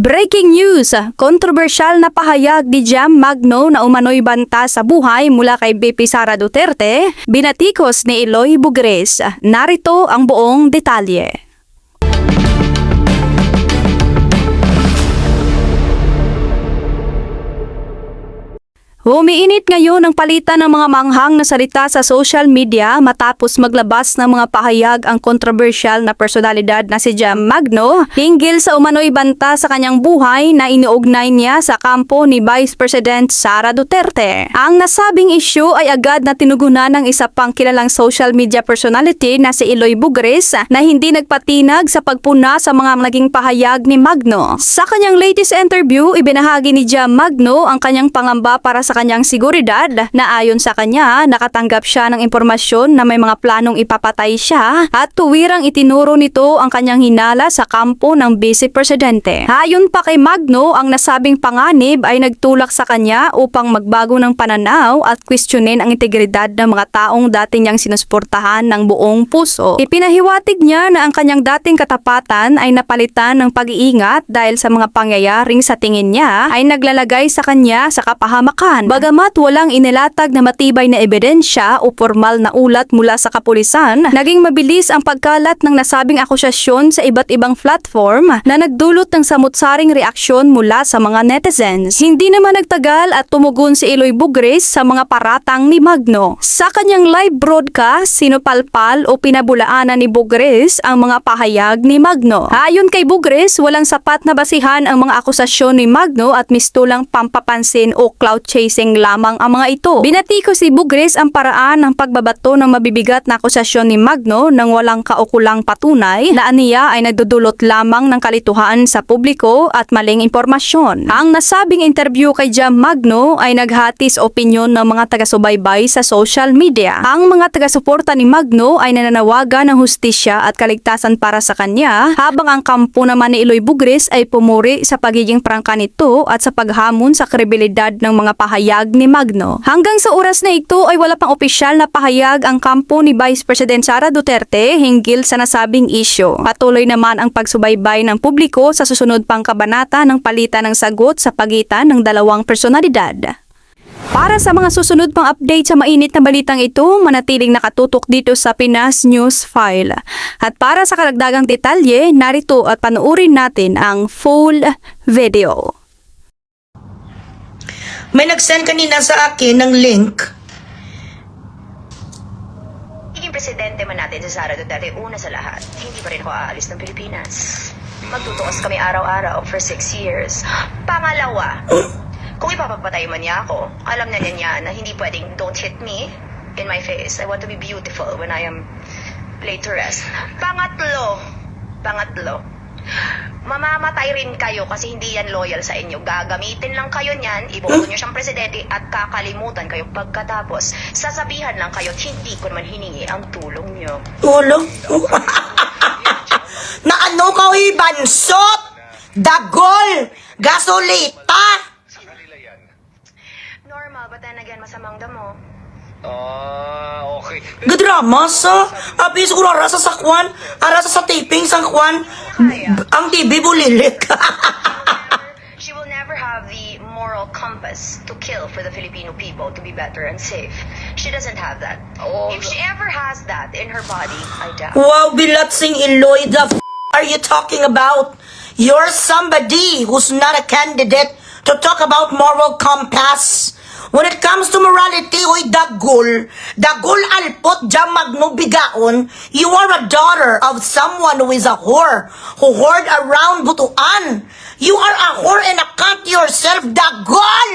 Breaking news! Kontrobersyal na pahayag ni Jam Magno na umano'y banta sa buhay mula kay BP Sara Duterte, binatikos ni Eloy Bugres. Narito ang buong detalye. Umiinit ngayon ang palitan ng mga manghang na salita sa social media matapos maglabas ng mga pahayag ang kontrobersyal na personalidad na si Jam Magno hinggil sa umano'y banta sa kanyang buhay na iniugnay niya sa kampo ni Vice President Sara Duterte. Ang nasabing issue ay agad na tinugunan ng isa pang kilalang social media personality na si Eloy Bugres na hindi nagpatinag sa pagpuna sa mga naging pahayag ni Magno. Sa kanyang latest interview, ibinahagi ni Jam Magno ang kanyang pangamba para sa kanyang seguridad na ayon sa kanya, nakatanggap siya ng impormasyon na may mga planong ipapatay siya at tuwirang itinuro nito ang kanyang hinala sa kampo ng Vice Presidente. Ayon pa kay Magno, ang nasabing panganib ay nagtulak sa kanya upang magbago ng pananaw at questionin ang integridad ng mga taong dating niyang sinusuportahan ng buong puso. Ipinahiwatig niya na ang kanyang dating katapatan ay napalitan ng pag-iingat dahil sa mga pangyayaring sa tingin niya ay naglalagay sa kanya sa kapahamakan. Bagamat walang inilatag na matibay na ebidensya o formal na ulat mula sa kapulisan, naging mabilis ang pagkalat ng nasabing akusasyon sa iba't ibang platform na nagdulot ng samut-saring reaksyon mula sa mga netizens. Hindi naman nagtagal at tumugon si Eloy Bugres sa mga paratang ni Magno. Sa kanyang live broadcast, sinupalpal o pinabulaanan ni Bugres ang mga pahayag ni Magno. Ayon kay Bugres, walang sapat na basihan ang mga akusasyon ni Magno at mistulang pampapansin o clout chasing lamang ang mga ito. Binatikos si Bugres ang paraan ng pagbabato ng mabibigat na akusasyon ni Magno nang walang kaukulang patunay na aniya ay nagdudulot lamang ng kalituhan sa publiko at maling impormasyon. Ang nasabing interview kay Jam Magno ay naghatis opinyon ng mga taga-subaybay sa social media. Ang mga taga-suporta ni Magno ay nananawagan ng hustisya at kaligtasan para sa kanya, habang ang kampo naman ni Eloy Bugres ay pumuri sa pagiging prangka nito at sa paghamon sa kredibilidad ng mga pahayag ni Magno. Hanggang sa oras na ito ay wala pang opisyal na pahayag ang kampo ni Vice President Sara Duterte hinggil sa nasabing issue. Patuloy naman ang pagsubaybay ng publiko sa susunod pang kabanata ng palitan ng sagot sa pagitan ng dalawang personalidad. Para sa mga susunod pang update sa mainit na balitang ito, manatiling nakatutok dito sa Pinas News File. At para sa karagdagang detalye, narito at panuurin natin ang full video. May nag-send kanina sa akin ng link. Magiging presidente man natin si Sara Duterte, una sa lahat, hindi pa rin ako aalis ng Pilipinas. Magtutuos kami araw-araw for 6 years. Pangalawa, kung ipapapatay man niya ako, alam na niya na hindi pwedeng don't hit me in my face. I want to be beautiful when I am laid to rest. Pangatlo, mamamatay rin kayo kasi hindi yan loyal sa inyo. Gagamitin lang kayo niyan, iboto nyo siyang presidente at kakalimutan kayo pagkatapos. Sasabihan lang kayo at hindi ko naman hiningi ang tulong nyo. Tulong? Na ano ka, bansot? Dagol? Gasolita? Normal, but then again, masamang damo. Okay. Gadrama sa abis ko arasa sa kwan, arasa sa taping sa kwan, ang TV bulilit. She will never have the moral compass to kill for the Filipino people to be better and safe. She doesn't have that. If she ever has that in her body, I doubt. Wow, bilatsing Eloy, the are you talking about? You're somebody who's not a candidate to talk about moral compass. When it comes to morality, oy dagol alpot Jam Magno bigaon, you are a daughter of someone who is a whore, who whored around butuan. You are a whore and a cunt yourself, dagol!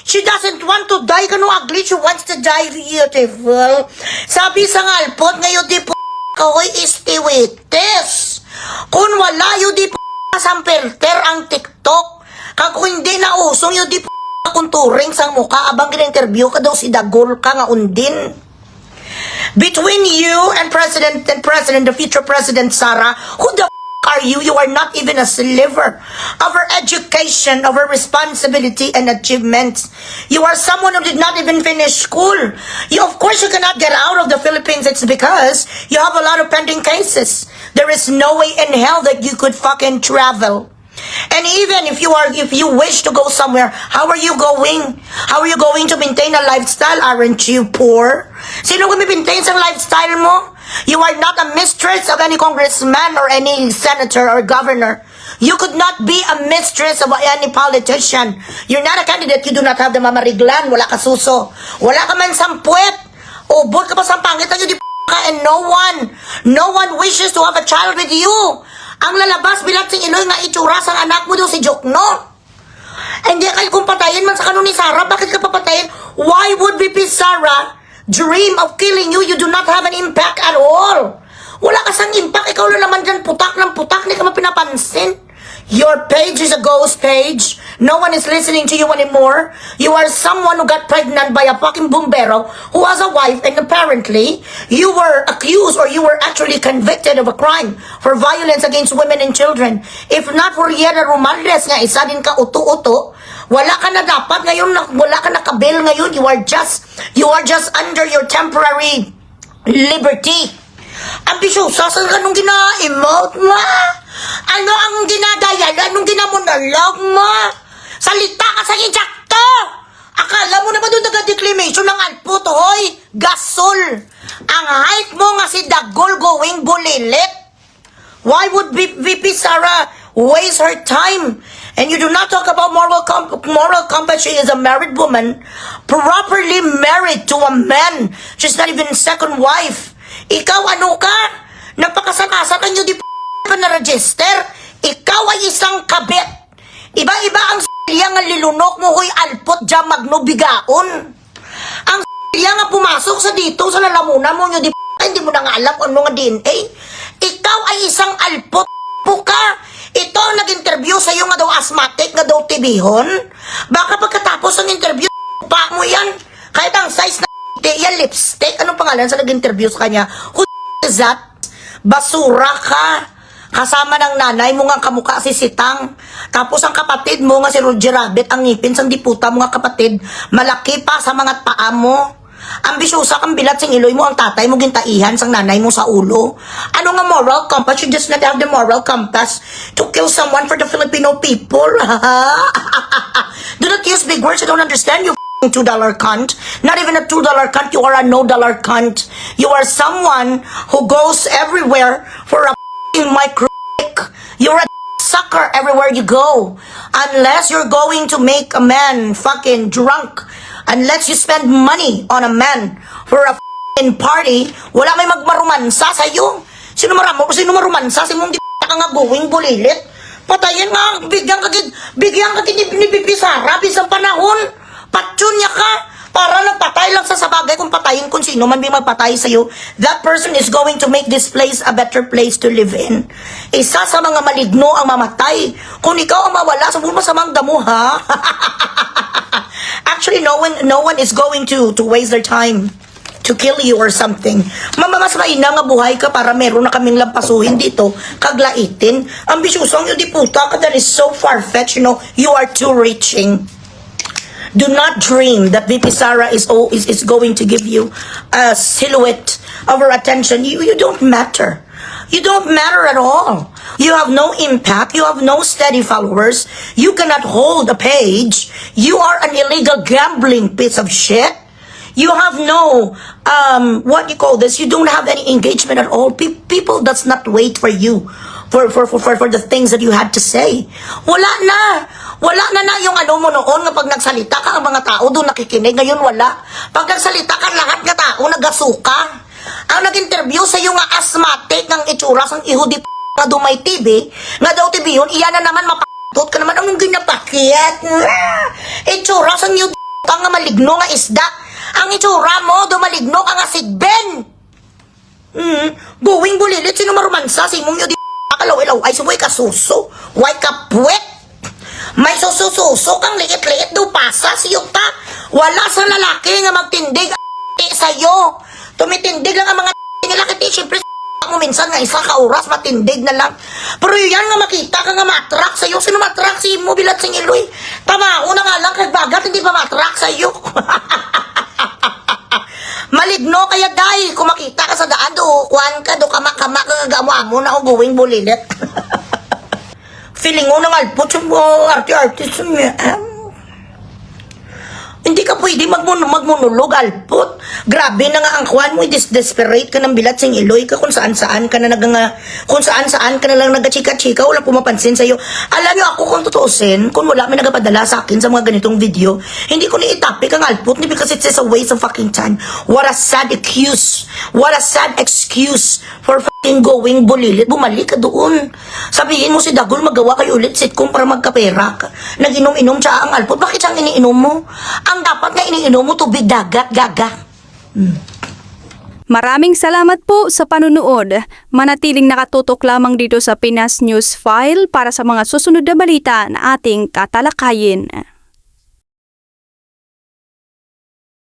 She doesn't want to die, kano ugly, she wants to die beautiful. Sabi sa alpot, ngayon di po kahoy istiwites. Kung wala, yun di po samperter ang TikTok. Kag kung hindi na usong, yun di po kung turing sang muka abang gina-interview ka daw si Dagol ka nga undin. Between you and the future President Sara, who the are you? You are not even a sliver of her education, of her responsibility and achievements. You are someone who did not even finish school. Of course you cannot get out of the Philippines. It's because you have a lot of pending cases. There is no way in hell that you could fucking travel. And even if you wish to go somewhere, how are you going? How are you going to maintain a lifestyle? Aren't you poor? Sino maintain sa lifestyle mo? You are not a mistress of any congressman or any senator or governor. You could not be a mistress of any politician. You're not a candidate. You do not have the mamariglan. Wala ka suso. Wala ka man sampwet. Ubod ka pa sa pangit na yun, and no one wishes to have a child with you. Ang lalabas bilang sing Iloy nga itsura sang anak mo daw si Jokno. Hindi kayo kung patayin man sa kanon ni Sarah, bakit ka papatayin? Why would VP Sarah dream of killing you? You do not have an impact at all. Wala ka sang impact, ikaw lang naman dyan putak ng putak, hindi ka mapinapansin. Your page is a ghost page. No one is listening to you anymore. You are someone who got pregnant by a fucking bumbero who has a wife, and apparently you were accused or you were actually convicted of a crime for violence against women and children. If not for Riera Romaldes nga isa din ka uto-uto, wala ka na dapat ngayon, wala ka nakabil ngayon. You are just under your temporary liberty. Ambisyosa sa ganong gina-emote mo? Ano ang ginadayan? Anong ginamonolog mo? Salita ka sa insakto! Akala mo naman doon nag-declamation ng alput, hoy! Gasol! Ang height mo nga si Dagol going bulilit. Why would VP Sarah waste her time? And you do not talk about moral compass. She is a married woman, properly married to a man. She's not even second wife. Ikaw ano ka? Nagpakasakasa ka nyo di pa na-register? Ikaw ay isang kabit. Iba-iba ang s***ya nga lilunok mo, hoy alpot dyan magnubigaon. Ang s***ya nga pumasok sa dito sa lalamunan mo nyo di pa, hindi mo na nga alam ano nga DNA. Ikaw ay isang alpot po ka. Ito ang nag-interview sa'yo nga daw asthmatic, nga daw tibihon. Baka pagkatapos ng interview, pa mo yan. Kahit ang size na yan, lipstick. Anong pangalan sa nag-interview sa kanya? Who is that? Basura ka. Kasama ng nanay mo nga kamukha si Sitang. Tapos ang kapatid mo nga si Roger Rabbit, ang ngipin sang diputa mo nga kapatid, malaki pa sa mga paa mo. Ambisyosa kang bilat sing Iloy mo, ang tatay mo gintaihan sang nanay mo sa ulo. Ano nga moral compass? You just not have the moral compass to kill someone for the Filipino people. Do not use big words, I don't understand you. $2 cunt. Not even a $2 cunt. You are a $no cunt. You are someone who goes everywhere for a micro. You're a sucker everywhere you go. Unless you're going to make a man fucking drunk. Unless you spend money on a man for a party, wala may magmarumansa sa'yo. Sino marumansa? Si mong di ka nga going bulilit. Patayin nga, bigyan ka ni Bibi Sara, bisang panahon. Patsun niya ka, para nagpatay lang sa sabagay kung patayin kung sino man may magpatay sa'yo. That person is going to make this place a better place to live in. Isa sa mga maligno ang mamatay. Kung ikaw ang mawala, sa masamang damo, ha? Actually, no one is going to waste their time to kill you or something. Mas mainam nga buhay ka para meron na kaming lampasuhin dito, kaglaitin. Ambisyosong yung diputa ka, that is so far-fetched, you are too reaching. Do not dream that VP Sara is going to give you a silhouette of her attention. You don't matter. You don't matter at all. You have no impact. You have no steady followers. You cannot hold a page. You are an illegal gambling piece of shit. You have no, what you call this? You don't have any engagement at all. People does not wait for you for the things that you had to say. Wala na yung ano mo noon nga pag nagsalita ka, ang mga tao doon nakikinig. Ngayon wala. Pag nagsalita ka, lahat nga tao nagasuka. Ang nag-interview sa yung nga asthmatic ng itsura sang ihudi nga dumay TV, nga daw TV yun, iyan na naman mapatot ka naman, ang ginapakit. Itsura sang yung ka nga maligno nga isda. Ang itsura mo, dumaligno ka nga sigben. Buwing bulilit, sino marumansa, simong yung kalaw-ilaw, ay suway ka suso, way ka puwet. May susususo kang liit-liit daw pasa siyota. Wala sa lalaki nga magtindig sa'yo. Tumitindig lang ang mga nila kiti. Siyempre mo minsan nga isa ka oras matindig na lang. Pero yan nga makita ka nga matrak sa'yo. Sino matrak si mo bilat sing Iloy? Tama, una nga lang kagbagat hindi pa matrak sa'yo. Maligno kaya day. Kung makita ka sa daan do, kuhan ka do, kama-kama ka gagawa mo na uguwing bulilit. feeling mo nang alpot yung arte-artist niya. Hindi ka pwede magmonolog, alpot. Grabe na nga ang kwan mo, desperate ka ng bilat sing iloy ka kung saan-saan ka na kung saan-saan ka na lang nagachika-chika, wala pumapansin sa'yo. Alam niyo ako kung tutuusin, kung wala may nagapadala sa akin sa mga ganitong video, hindi ko ni-topic ang alpot ni because it's a waste of fucking time. What a sad excuse. What a sad excuse for fucking going bulilit. Bumalik ka doon. Sabihin mo si Dagol, magawa kayo ulit sitcom para magkapera ka. Nag-inom-inom siya ang alpot. Bakit siyang iniinom mo? Ang dapat na iniinom mo, tubig dagat, gaga. Maraming salamat po sa panunood. Manatiling nakatutok lamang dito sa Pinas News File para sa mga susunod na balita na ating tatalakayin.